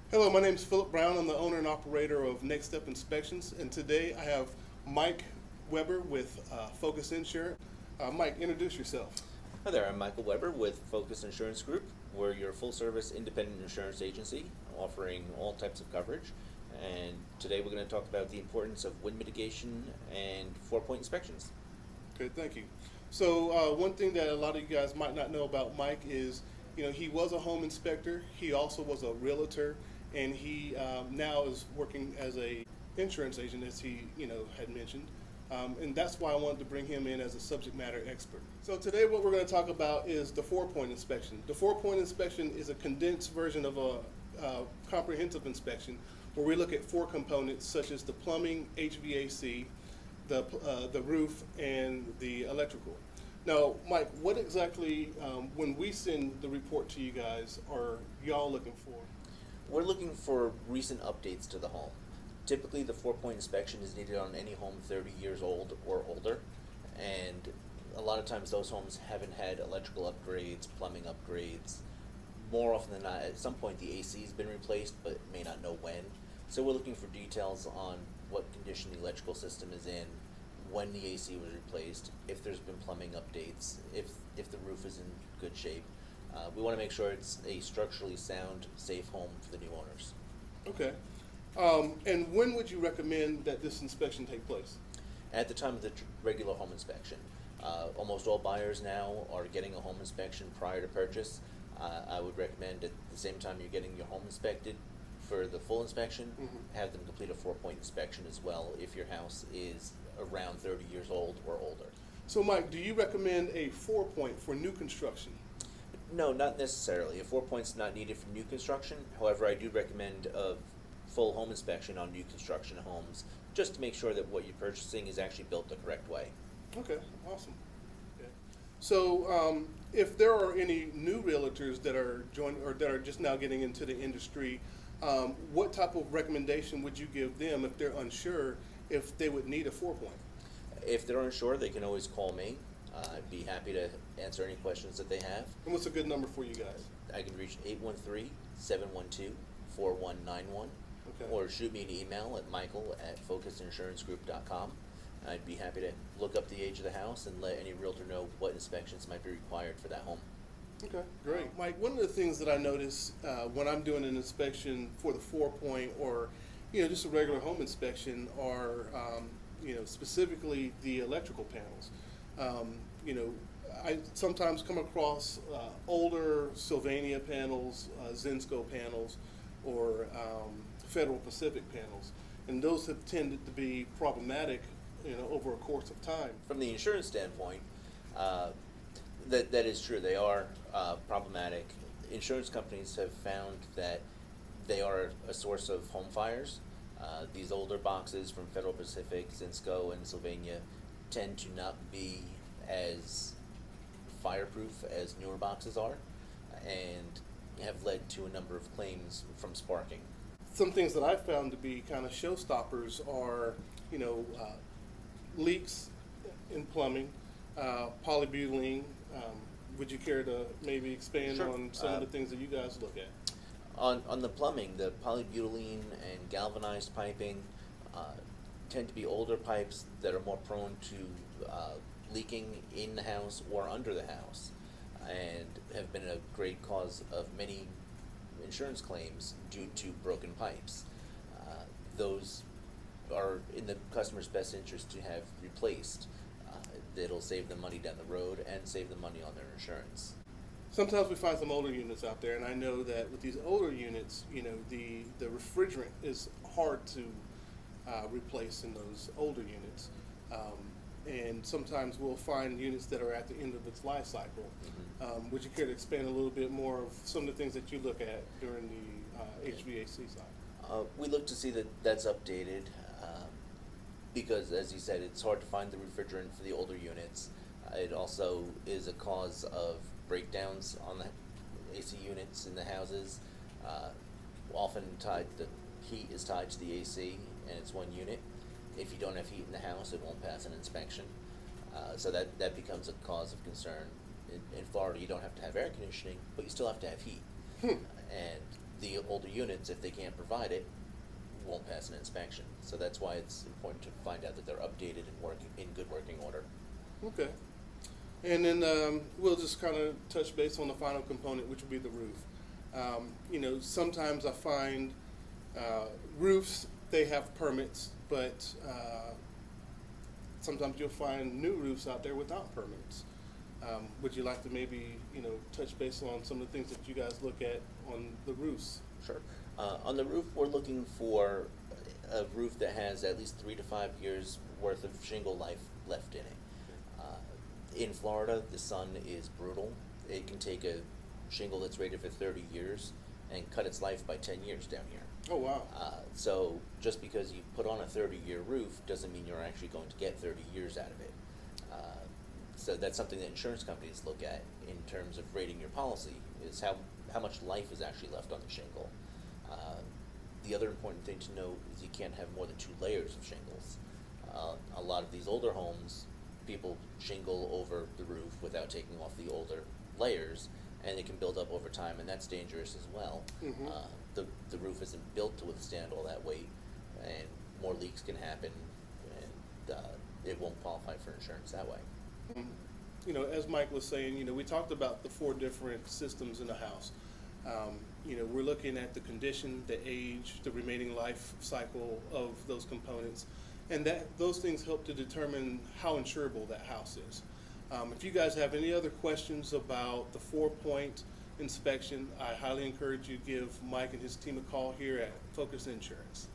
Hello, my name is Philip Brown. I'm the owner and operator of Next Step Inspections, and today I have Mike Weber with Focus Insurance. Mike, introduce yourself. Hi there, I'm Michael Weber with Focus Insurance Group. We're your full service independent insurance agency offering all types of coverage. And today we're going to talk about the importance of wind mitigation and 4-point inspections. Good, thank you. So, one thing that a lot of you guys might not know about Mike is, he was a home inspector. He also was a realtor, and he now is working as a insurance agent, as he, had mentioned. And that's why I wanted to bring him in as a subject matter expert. So today what we're going to talk about is the 4-point inspection. The 4-point inspection is a condensed version of a comprehensive inspection where we look at 4 components such as the plumbing, HVAC, the roof, and the electrical. Now, Mike, what exactly, when we send the report to you guys, are y'all looking for? We're looking for recent updates to the home. Typically, the 4-point inspection is needed on any home 30 years old or older, and a lot of times those homes haven't had electrical upgrades, plumbing upgrades. More often than not, at some point the AC has been replaced, but may not know when. So we're looking for details on what condition the electrical system is in, when the AC was replaced, if there's been plumbing updates, if the roof is in good shape. We want to make sure it's a structurally sound, safe home for the new owners. Okay. And when would you recommend that this inspection take place? At the time of the regular home inspection. Almost all buyers now are getting a home inspection prior to purchase. I would recommend at the same time you're getting your home inspected for the full inspection, have them complete a 4-point inspection as well if your house is around 30 years old or older. So, Mike, do you recommend a 4-point for new construction? No, not necessarily. A 4-point's not needed for new construction. However, I do recommend a full home inspection on new construction homes just to make sure that what you're purchasing is actually built the correct way. Okay, awesome. Okay. So, if there are any new realtors that are joining or that are just now getting into the industry, what type of recommendation would you give them if they're unsure if they would need a 4-point? If they're unsure, they can always call me. I'd be happy to answer any questions that they have. And what's a good number for you guys? I can reach 813-712-4191 Okay. or shoot me an email at michael@focusinsurancegroup.com. I'd be happy to look up the age of the house and let any realtor know what inspections might be required for that home. Okay, great. Mike, one of the things that I notice when I'm doing an inspection for the 4-point or, just a regular home inspection are, specifically the electrical panels. I sometimes come across older Sylvania panels, Zinsco panels, or Federal Pacific panels, and those have tended to be problematic, over a course of time. From the insurance standpoint, that is true. They are problematic. Insurance companies have found that they are a source of home fires. These older boxes from Federal Pacific, Zinsco, and Sylvania tend to not be as fireproof as newer boxes are, and have led to a number of claims from sparking. Some things that I've found to be kind of showstoppers are, leaks in plumbing, polybutylene. Would you care to maybe expand Sure. on some of the things that you guys look at? On the plumbing, the polybutylene and galvanized piping tend to be older pipes that are more prone to leaking in the house or under the house, and have been a great cause of many insurance claims due to broken pipes. Those are in the customer's best interest to have replaced. It'll save them money down the road and save them money on their insurance. Sometimes we find some older units out there, and I know that with these older units, the refrigerant is hard to replace in those older units. And sometimes we'll find units that are at the end of its life cycle. Would you care to expand a little bit more of some of the things that you look at during the HVAC side? We look to see that that's updated because, as you said, it's hard to find the refrigerant for the older units. It also is a cause of breakdowns on the AC units in the houses. Often the heat is tied to the AC, and it's one unit. If you don't have heat in the house, it won't pass an inspection. So that becomes a cause of concern. In Florida, you don't have to have air conditioning, but you still have to have heat. And the older units, if they can't provide it, won't pass an inspection. So that's why it's important to find out that they're updated and working in good working order. Okay. And then we'll just kind of touch base on the final component, which would be the roof. Sometimes I find roofs, they have permits, but sometimes you'll find new roofs out there without permits. Would you like to maybe, touch base on some of the things that you guys look at on the roofs? Sure. On the roof, we're looking for a roof that has at least 3 to 5 years worth of shingle life left in it. In Florida, the sun is brutal. It can take a shingle that's rated for 30 years and cut its life by 10 years down here. Oh, wow. So just because you put on a 30-year roof doesn't mean you're actually going to get 30 years out of it. So that's something that insurance companies look at in terms of rating your policy, is how much life is actually left on the shingle. The other important thing to note is you can't have more than 2 layers of shingles. A lot of these older homes, people shingle over the roof without taking off the older layers, and it can build up over time, and that's dangerous as well. Mm-hmm. The roof isn't built to withstand all that weight, and more leaks can happen, and it won't qualify for insurance that way. As Mike was saying, we talked about the 4 different systems in the house. We're looking at the condition, the age, the remaining life cycle of those components, and those things help to determine how insurable that house is. If you guys have any other questions about the 4-point inspection, I highly encourage you to give Mike and his team a call here at Focus Insurance.